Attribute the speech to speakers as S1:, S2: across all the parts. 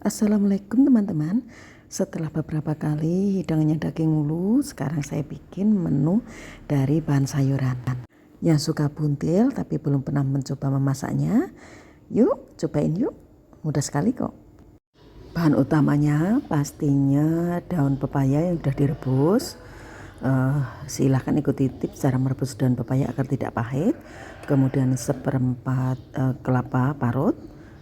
S1: Assalamualaikum teman-teman. Setelah beberapa kali hidangannya daging mulu, sekarang saya bikin menu dari bahan sayuran. Yang suka buntil tapi belum pernah mencoba memasaknya, yuk cobain yuk. Mudah sekali kok. Bahan utamanya pastinya daun pepaya yang sudah direbus. Silahkan ikuti tips cara merebus daun pepaya agar tidak pahit. Kemudian seperempat kelapa parut,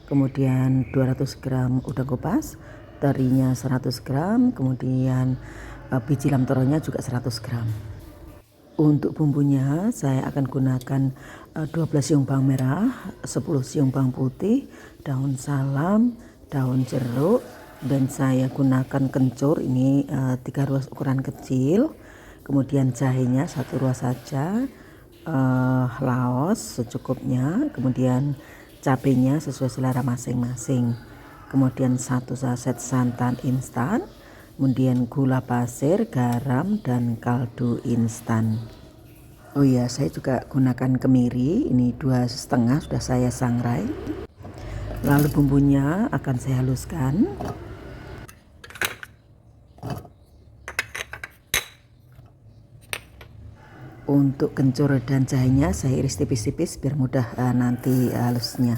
S1: kemudian 200 gram udang kupas, terinya 100 gram, kemudian biji lamtoronya juga 100 gram. Untuk bumbunya saya akan gunakan 12 siung bawang merah, 10 siung bawang putih, daun salam, daun jeruk, dan saya gunakan kencur ini 3 ruas ukuran kecil. Kemudian jahenya 1 ruas saja, laos secukupnya, kemudian cabenya sesuai selera masing-masing. Kemudian 1 saset santan instan, kemudian gula pasir, garam, dan kaldu instan. Oh iya, saya juga gunakan kemiri, ini 2,5 sudah saya sangrai. Lalu bumbunya akan saya haluskan. Untuk kencur dan jahenya saya iris tipis-tipis biar mudah nanti halusnya.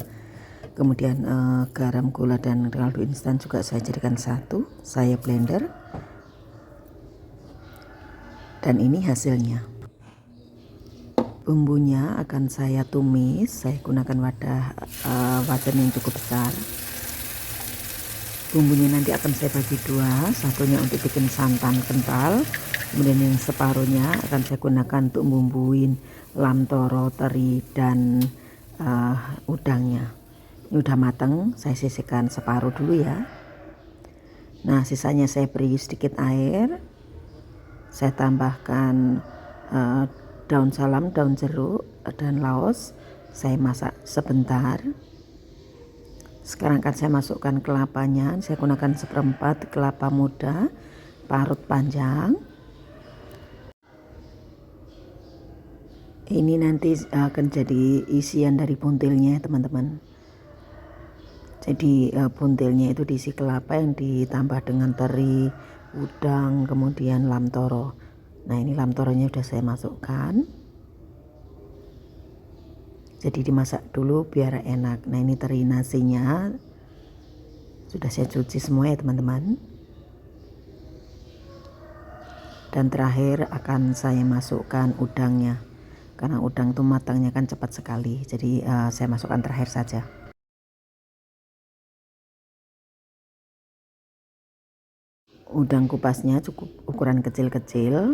S1: Kemudian garam, gula, dan kaldu instan juga saya jadikan satu, saya blender. Dan ini hasilnya. Bumbunya akan saya tumis, saya gunakan wajan yang cukup besar. Bumbunya nanti akan saya bagi dua, satunya untuk bikin santan kental, kemudian yang separuhnya akan saya gunakan untuk bumbuin lamtoro, teri, dan udangnya. Ini udah matang, saya sisihkan separuh dulu ya. Nah, sisanya saya beri sedikit air, saya tambahkan daun salam, daun jeruk, dan laos. Saya masak sebentar. Sekarang akan saya masukkan kelapanya, saya gunakan seperempat kelapa muda parut panjang. Ini nanti akan jadi isian dari buntilnya teman-teman. Jadi buntilnya itu diisi kelapa yang ditambah dengan teri, udang, kemudian lamtoro. Nah, ini lamtoronya sudah saya masukkan. Jadi dimasak dulu biar enak. Nah, ini teri nasinya sudah saya cuci semua ya teman-teman. Dan terakhir akan saya masukkan udangnya. Karena udang itu matangnya kan cepat sekali. Jadi saya masukkan terakhir saja. Udang kupasnya cukup ukuran kecil-kecil.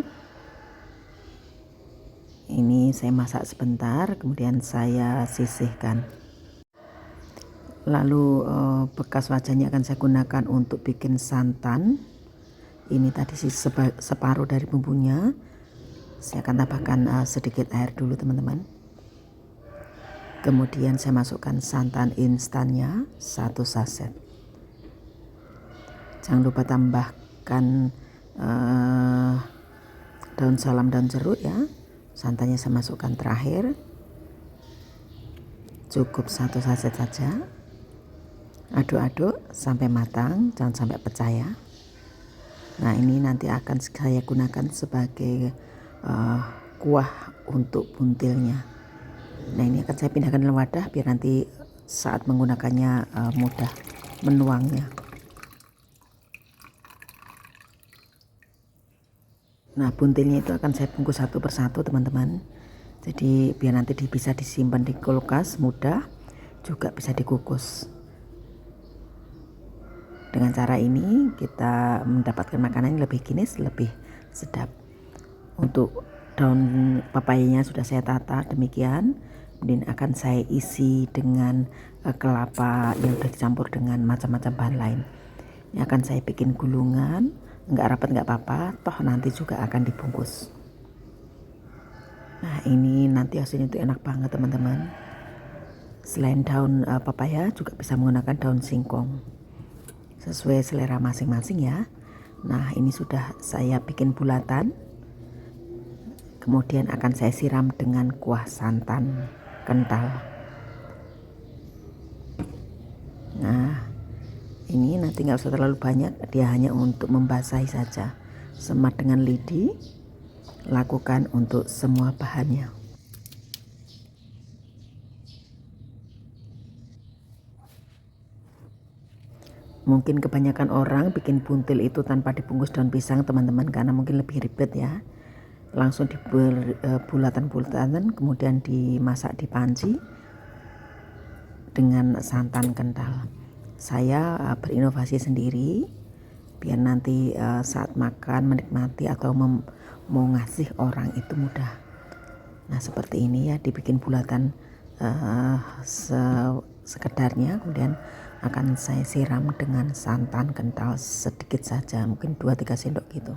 S1: Ini saya masak sebentar, kemudian saya sisihkan. Lalu bekas wajannya akan saya gunakan untuk bikin santan. Ini tadi separuh dari bumbunya. Saya akan tambahkan sedikit air dulu teman-teman. Kemudian saya masukkan santan instannya 1 saset. Jangan lupa tambahkan daun salam dan jeruk ya. Santannya saya masukkan terakhir. Cukup 1 saset saja. Aduk-aduk sampai matang, jangan sampai pecah ya. Nah, ini nanti akan saya gunakan sebagai kuah untuk buntilnya. Nah, ini akan saya pindahkan dalam wadah biar nanti saat menggunakannya mudah menuangnya. Nah, buntilnya itu akan saya bungkus satu persatu teman-teman. Jadi biar nanti bisa disimpan di kulkas mudah, juga bisa dikukus. Dengan cara ini kita mendapatkan makanan yang lebih kinis, lebih sedap. Untuk daun papayanya sudah saya tata demikian. Kemudian akan saya isi dengan kelapa yang sudah dicampur dengan macam-macam bahan lain. Ini akan saya bikin gulungan. Enggak rapat enggak apa-apa, toh nanti juga akan dibungkus. Nah, ini nanti hasilnya itu enak banget teman-teman. Selain daun papaya juga bisa menggunakan daun singkong, sesuai selera masing-masing ya. Nah, ini sudah saya bikin bulatan. Kemudian akan saya siram dengan kuah santan kental. Nah, Ini nanti nggak usah terlalu banyak, dia hanya untuk membasahi saja. Semat dengan lidi, lakukan untuk semua bahannya. Mungkin kebanyakan orang bikin buntil itu tanpa dibungkus daun pisang teman-teman, karena mungkin lebih ribet ya. Langsung bulatan-bulatan, kemudian dimasak di panci dengan santan kental. Saya berinovasi sendiri biar nanti saat makan menikmati atau mau ngasih orang itu mudah. Nah seperti ini ya, dibikin bulatan sekedarnya, kemudian akan saya siram dengan santan kental sedikit saja, mungkin 2-3 sendok gitu.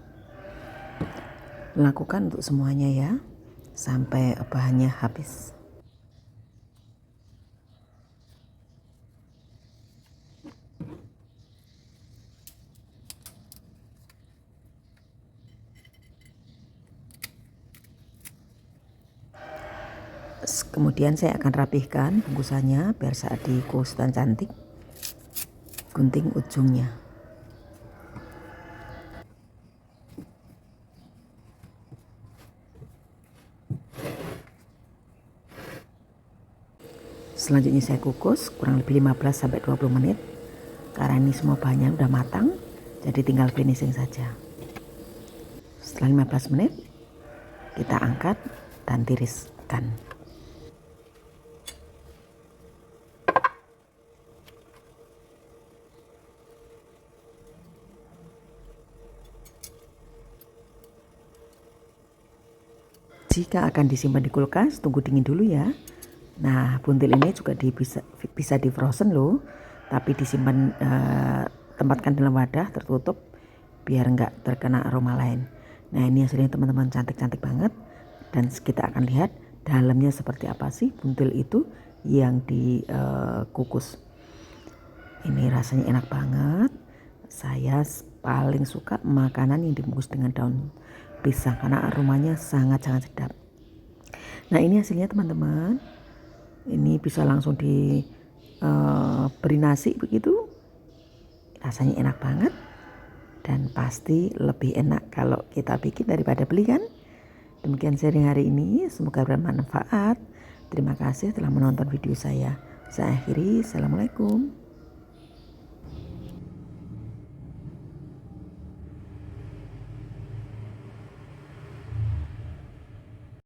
S1: Lakukan untuk semuanya ya, sampai bahannya habis. Kemudian saya akan rapihkan bungkusannya biar saat dikukus dan cantik. Gunting ujungnya. Selanjutnya saya kukus kurang lebih 15-20 menit. Karena ini semua bahannya udah matang, jadi tinggal finishing saja. Setelah 15 menit kita angkat dan tiriskan. Jika akan disimpan di kulkas, tunggu dingin dulu ya. Nah, buntil ini juga bisa di frozen loh, tapi disimpan tempatkan dalam wadah tertutup biar nggak terkena aroma lain. Nah, ini hasilnya teman-teman, cantik-cantik banget. Dan kita akan lihat dalamnya seperti apa sih buntil itu yang dikukus. Ini rasanya enak banget. Saya paling suka makanan yang dibungkus dengan daun pisang karena aromanya sangat-sangat sedap. Nah ini hasilnya teman-teman. Ini bisa langsung beri nasi begitu. Rasanya enak banget dan pasti lebih enak kalau kita bikin daripada beli kan. Demikian sharing hari ini, semoga bermanfaat. Terima kasih telah menonton video saya. Saya akhiri, assalamualaikum.